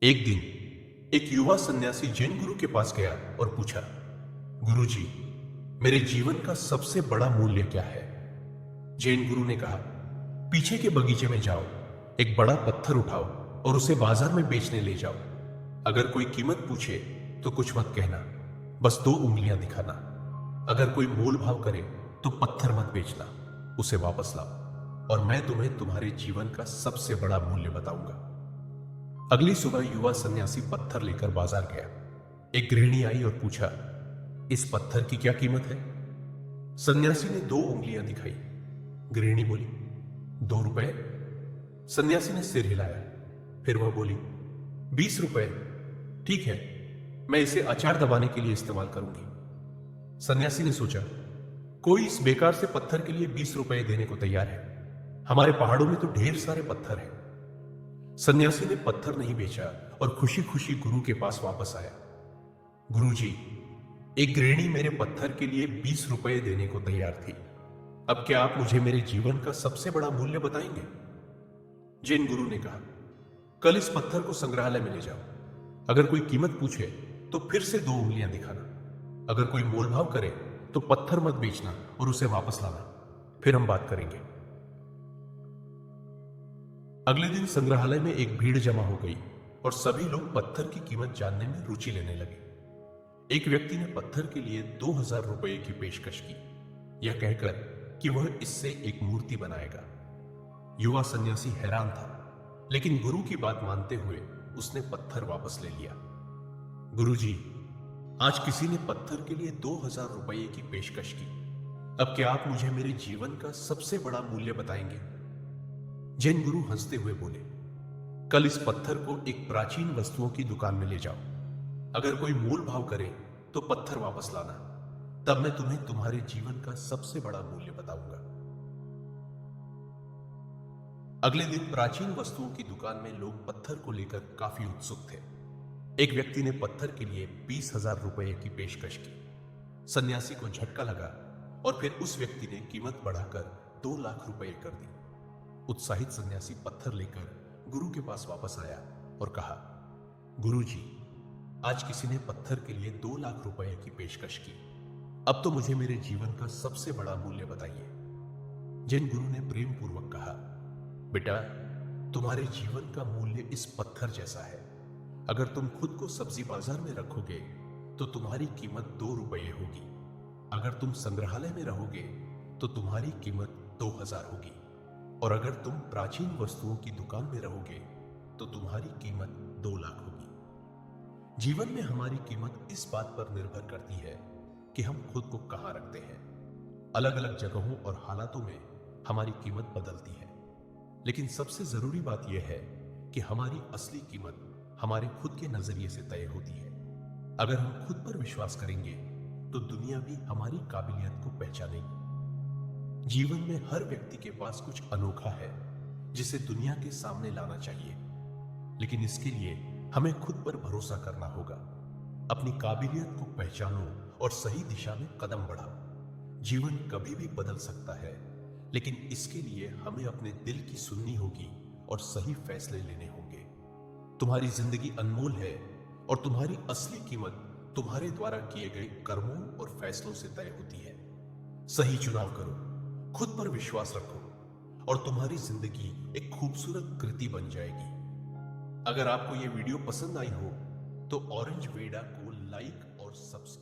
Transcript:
एक दिन एक युवा सन्यासी जैन गुरु के पास गया और पूछा, गुरुजी, मेरे जीवन का सबसे बड़ा मूल्य क्या है? जैन गुरु ने कहा, पीछे के बगीचे में जाओ, एक बड़ा पत्थर उठाओ और उसे बाजार में बेचने ले जाओ। अगर कोई कीमत पूछे तो कुछ मत कहना, बस दो उंगलियां दिखाना। अगर कोई मोल भाव करे तो पत्थर मत बेचना, उसे वापस लाओ और मैं तुम्हें तुम्हारे जीवन का सबसे बड़ा मूल्य बताऊंगा। अगली सुबह युवा सन्यासी पत्थर लेकर बाजार गया। एक गृहिणी आई और पूछा, इस पत्थर की क्या कीमत है? सन्यासी ने दो उंगलियां दिखाई। गृहिणी बोली, 2 रुपए। सन्यासी ने सिर हिलाया। फिर वह बोली, 20 रुपए। ठीक है, मैं इसे अचार दबाने के लिए इस्तेमाल करूंगी। सन्यासी ने सोचा, कोई इस बेकार से पत्थर के लिए 20 रुपए देने को तैयार है? हमारे पहाड़ों में तो ढेर सारे पत्थर हैं। सन्यासी ने पत्थर नहीं बेचा और खुशी खुशी गुरु के पास वापस आया। गुरुजी, एक गृहिणी मेरे पत्थर के लिए 20 रुपए देने को तैयार थी। अब क्या आप मुझे मेरे जीवन का सबसे बड़ा मूल्य बताएंगे? जैन गुरु ने कहा, कल इस पत्थर को संग्रहालय में ले जाओ। अगर कोई कीमत पूछे तो फिर से दो उंगलियां दिखाना। अगर कोई मोल भाव करे तो पत्थर मत बेचना और उसे वापस लाना, फिर हम बात करेंगे। अगले दिन संग्रहालय में एक भीड़ जमा हो गई और सभी लोग पत्थर की कीमत जानने में रुचि लेने लगे। एक व्यक्ति ने पत्थर के लिए 2000 रुपए की पेशकश की, यह कहकर कि वह इससे एक मूर्ति बनाएगा। युवा सन्यासी हैरान था, लेकिन गुरु की बात मानते हुए उसने पत्थर वापस ले लिया। गुरुजी, आज किसी ने पत्थर के लिए 2000 रुपए की पेशकश की। अब क्या आप मुझे मेरे जीवन का सबसे बड़ा मूल्य बताएंगे? जैन गुरु हंसते हुए बोले, कल इस पत्थर को एक प्राचीन वस्तुओं की दुकान में ले जाओ। अगर कोई मोल भाव करे तो पत्थर वापस लाना, तब मैं तुम्हें तुम्हारे जीवन का सबसे बड़ा मूल्य बताऊंगा। अगले दिन प्राचीन वस्तुओं की दुकान में लोग पत्थर को लेकर काफी उत्सुक थे। एक व्यक्ति ने पत्थर के लिए 20,000 रुपए की पेशकश की। सन्यासी को झटका लगा और फिर उस व्यक्ति ने कीमत बढ़ाकर 2 लाख रुपए कर दी। उत्साहित सन्यासी पत्थर लेकर गुरु के पास वापस आया और कहा, गुरुजी, आज किसी ने पत्थर के लिए 2 लाख रुपए की पेशकश की। अब तो मुझे मेरे जीवन का सबसे बड़ा मूल्य बताइए। जैन गुरु ने प्रेम पूर्वक कहा, बेटा, तुम्हारे जीवन का मूल्य इस पत्थर जैसा है। अगर तुम खुद को सब्जी बाजार में रखोगे तो तुम्हारी कीमत 2 रुपए होगी। अगर तुम संग्रहालय में रहोगे तो तुम्हारी कीमत 2000 होगी। और अगर तुम प्राचीन वस्तुओं की दुकान में रहोगे तो तुम्हारी कीमत 2 लाख होगी। जीवन में हमारी कीमत इस बात पर निर्भर करती है कि हम खुद को कहां रखते हैं। अलग अलग जगहों और हालातों में हमारी कीमत बदलती है, लेकिन सबसे जरूरी बात यह है कि हमारी असली कीमत हमारे खुद के नजरिए से तय होती है। अगर हम खुद पर विश्वास करेंगे तो दुनिया भी हमारी काबिलियत को पहचानेगी। जीवन में हर व्यक्ति के पास कुछ अनोखा है जिसे दुनिया के सामने लाना चाहिए, लेकिन इसके लिए हमें खुद पर भरोसा करना होगा। अपनी काबिलियत को पहचानो और सही दिशा में कदम बढ़ाओ। जीवन कभी भी बदल सकता है, लेकिन इसके लिए हमें अपने दिल की सुननी होगी और सही फैसले लेने होंगे। तुम्हारी जिंदगी अनमोल है और तुम्हारी असली कीमत तुम्हारे द्वारा किए गए कर्मों और फैसलों से तय होती है। सही चुनाव करो, खुद पर विश्वास रखो और तुम्हारी जिंदगी एक खूबसूरत कृति बन जाएगी। अगर आपको यह वीडियो पसंद आई हो तो ऑरेंज वेडा को लाइक और सब्सक्राइब